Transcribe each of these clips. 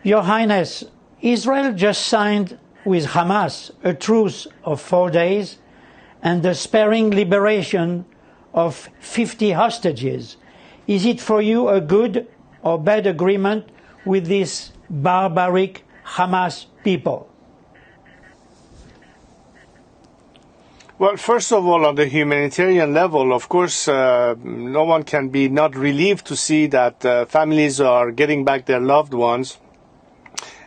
Your Highness, Israel just signed with Hamas a truce of 4 days and the sparing liberation of 50 hostages. Is it for you a good or bad agreement with this barbaric Hamas people? Well, first of all, on the humanitarian level, of course, no one can be not relieved to see that families are getting back their loved ones,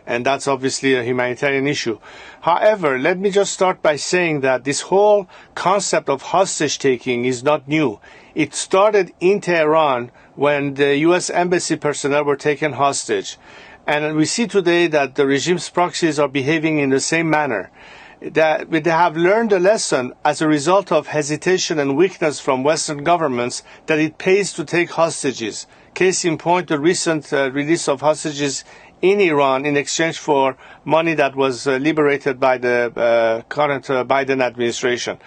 and that's obviously a humanitarian issue. However, let me just start by saying that this whole concept of hostage-taking is not new. It started in Tehran when the U.S. embassy personnel were taken hostage. And we see today that the regime's proxies are behaving in the same manner. That they have learned a lesson as a result of hesitation and weakness from Western governments that it pays to take hostages. Case in point, the recent release of hostages in Iran in exchange for money that was liberated by the current Biden administration.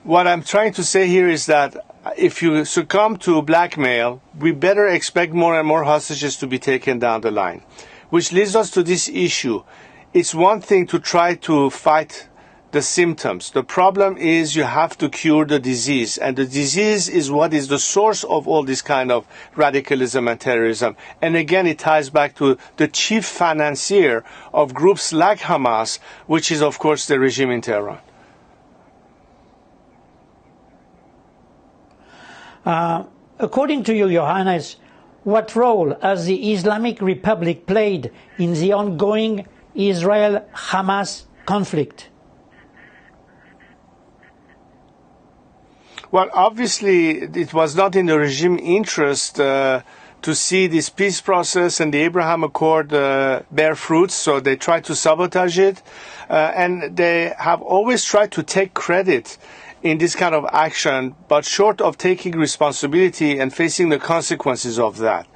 What I'm trying to say here is that if you succumb to blackmail, we better expect more and more hostages to be taken down the line. Which leads us to this issue. It's one thing to try to fight the symptoms. The problem is you have to cure the disease. And the disease is what is the source of all this kind of radicalism and terrorism. And again, it ties back to the chief financier of groups like Hamas, which is, of course, the regime in Tehran. According to you, Your Highness, what role has the Islamic Republic played in the ongoing Israel-Hamas conflict? Well, obviously, it was not in the regime interest to see this peace process and the Abraham Accord bear fruits, so they tried to sabotage it. And they have always tried to take credit in this kind of action, but short of taking responsibility and facing the consequences of that.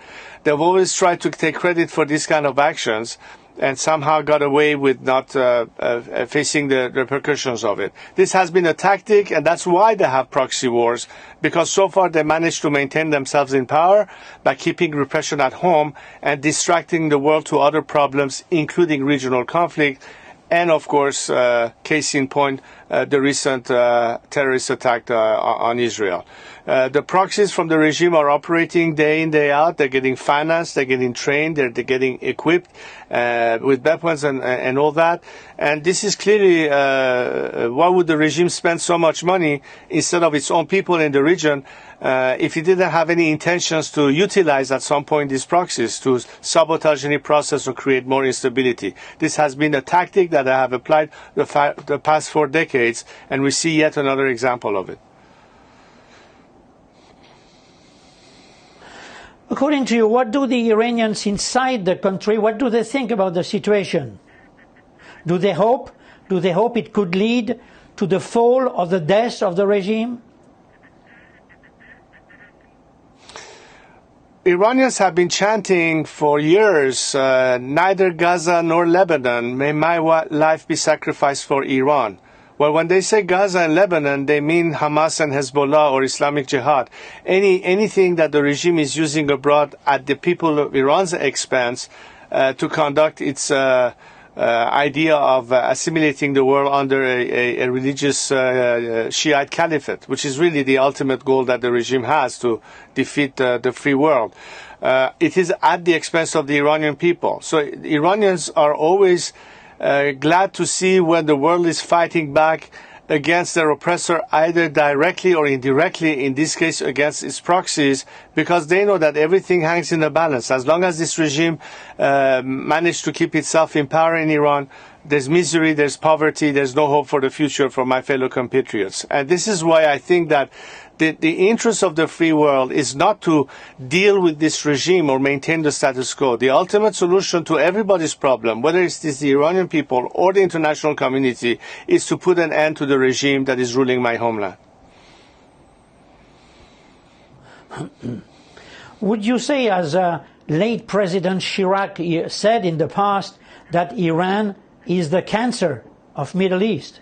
They've always tried to take credit for these kind of actions and somehow got away with not facing the repercussions of it. This has been a tactic, and that's why they have proxy wars, because so far they managed to maintain themselves in power by keeping repression at home and distracting the world to other problems, including regional conflict, and of course, case in point, the recent terrorist attack on Israel. The proxies from the regime are operating day in, day out. They're getting financed, they're getting trained, they're getting equipped with weapons and all that. And this is clearly, why would the regime spend so much money instead of its own people in the region if it didn't have any intentions to utilize at some point these proxies to sabotage any process or create more instability? This has been a tactic that I have applied the past 4 decades, and we see yet another example of it. According to you, what do the Iranians inside the country, what do they think about the situation? Do they hope it could lead to the fall or the death of the regime? Iranians have been chanting for years, neither Gaza nor Lebanon may my life be sacrificed for Iran. Well, when they say Gaza and Lebanon, they mean Hamas and Hezbollah or Islamic Jihad. Anything that the regime is using abroad at the people of Iran's expense to conduct its idea of assimilating the world under a religious Shiite caliphate, which is really the ultimate goal that the regime has, to defeat the free world. It is at the expense of the Iranian people. So Iranians are always glad to see when the world is fighting back against their oppressor, either directly or indirectly, in this case against its proxies, because they know that everything hangs in a balance. As long as this regime managed to keep itself in power in Iran, there's misery, there's poverty, there's no hope for the future for my fellow compatriots. And this is why I think that the interest of the free world is not to deal with this regime or maintain the status quo. The ultimate solution to everybody's problem, whether it's the Iranian people or the international community, is to put an end to the regime that is ruling my homeland. Would you say, as late President Chirac said in the past, that Iran is the cancer of Middle East?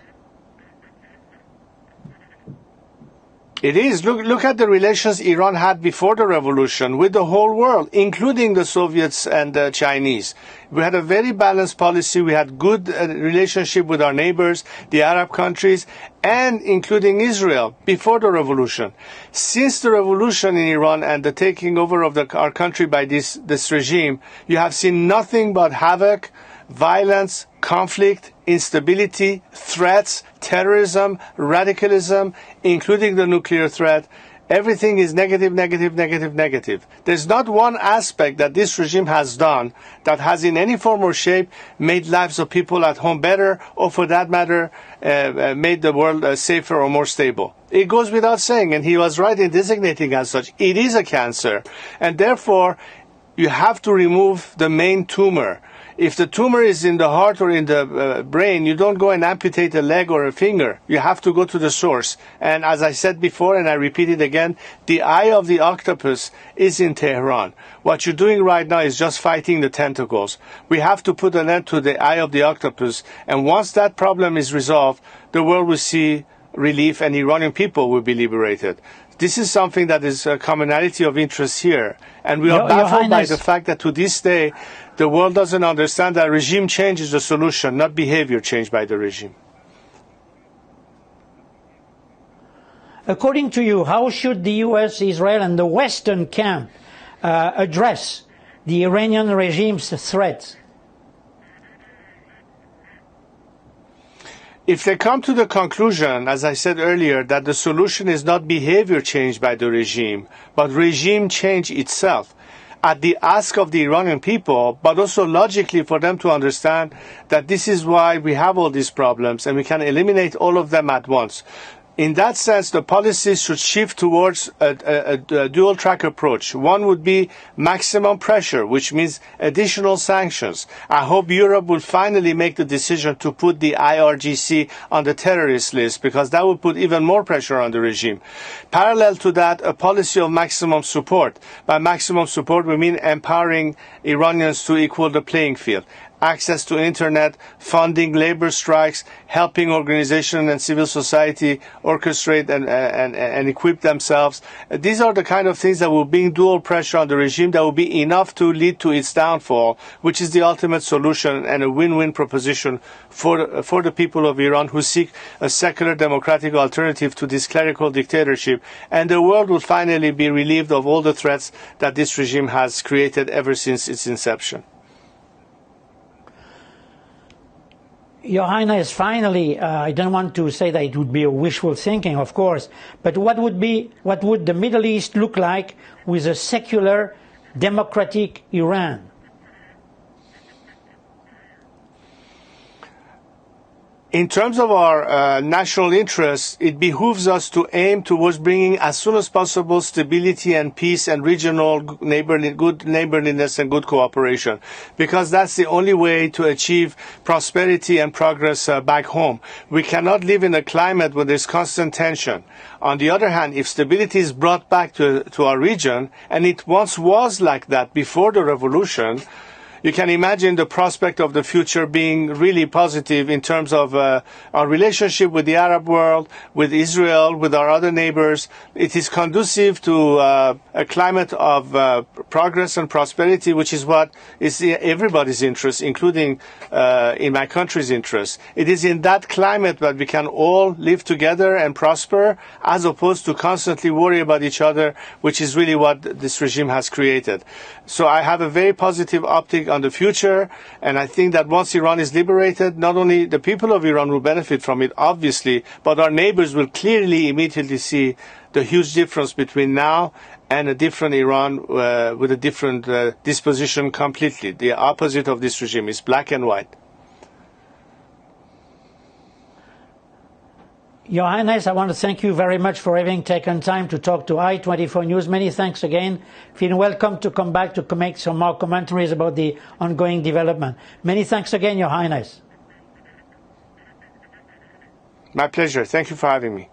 It is. Look at the relations Iran had before the revolution with the whole world, including the Soviets and the Chinese. We had a very balanced policy. We had good relationship with our neighbors, the Arab countries, and including Israel before the revolution. Since the revolution in Iran and the taking over of our country by this regime, you have seen nothing but havoc, violence, conflict, instability, threats, terrorism, radicalism, including the nuclear threat. Everything is negative, negative, negative, negative. There's not one aspect that this regime has done that has in any form or shape made lives of people at home better, or for that matter, made the world safer or more stable. It goes without saying, and he was right in designating as such. It is a cancer, and therefore you have to remove the main tumor. If the tumor is in the heart or in the brain, you don't go and amputate a leg or a finger. You have to go to the source. And as I said before, and I repeat it again, the eye of the octopus is in Tehran. What you're doing right now is just fighting the tentacles. We have to put an end to the eye of the octopus. And once that problem is resolved, the world will see relief and Iranian people will be liberated. This is something that is a commonality of interest here. And we are baffled by the fact that to this day, the world doesn't understand that regime change is the solution, not behavior change by the regime. According to you, how should the U.S., Israel, and the Western camp address the Iranian regime's threats? If they come to the conclusion, as I said earlier, that the solution is not behavior change by the regime, but regime change itself, at the ask of the Iranian people, but also logically for them to understand that this is why we have all these problems and we can eliminate all of them at once. In that sense, the policies should shift towards a dual-track approach. One would be maximum pressure, which means additional sanctions. I hope Europe will finally make the decision to put the IRGC on the terrorist list, because that would put even more pressure on the regime. Parallel to that, a policy of maximum support. By maximum support, we mean empowering Iranians to equal the playing field. Access to internet, funding labor strikes, helping organizations and civil society orchestrate and equip themselves. These are the kind of things that will bring dual pressure on the regime that will be enough to lead to its downfall, which is the ultimate solution and a win-win proposition for the people of Iran who seek a secular democratic alternative to this clerical dictatorship. And the world will finally be relieved of all the threats that this regime has created ever since its inception. Your Highness, finally, I don't want to say that it would be a wishful thinking, of course, but what would the Middle East look like with a secular, democratic Iran? In terms of our national interests, it behooves us to aim towards bringing as soon as possible stability and peace and regional good neighborliness and good cooperation, because that's the only way to achieve prosperity and progress back home. We cannot live in a climate where there's constant tension. On the other hand, if stability is brought back to our region, and it once was like that before the revolution, you can imagine the prospect of the future being really positive in terms of our relationship with the Arab world, with Israel, with our other neighbors. It is conducive to a climate of progress and prosperity, which is what is everybody's interest, including in my country's interest. It is in that climate that we can all live together and prosper, as opposed to constantly worry about each other, which is really what this regime has created. So I have a very positive optic on the future, and I think that once Iran is liberated, not only the people of Iran will benefit from it, obviously, but our neighbors will clearly immediately see the huge difference between now and a different Iran with a different disposition completely. The opposite of this regime is black and white. Your Highness, I want to thank you very much for having taken time to talk to I-24 News. Many thanks again. Feel welcome to come back to make some more commentaries about the ongoing development. Many thanks again, Your Highness. My pleasure. Thank you for having me.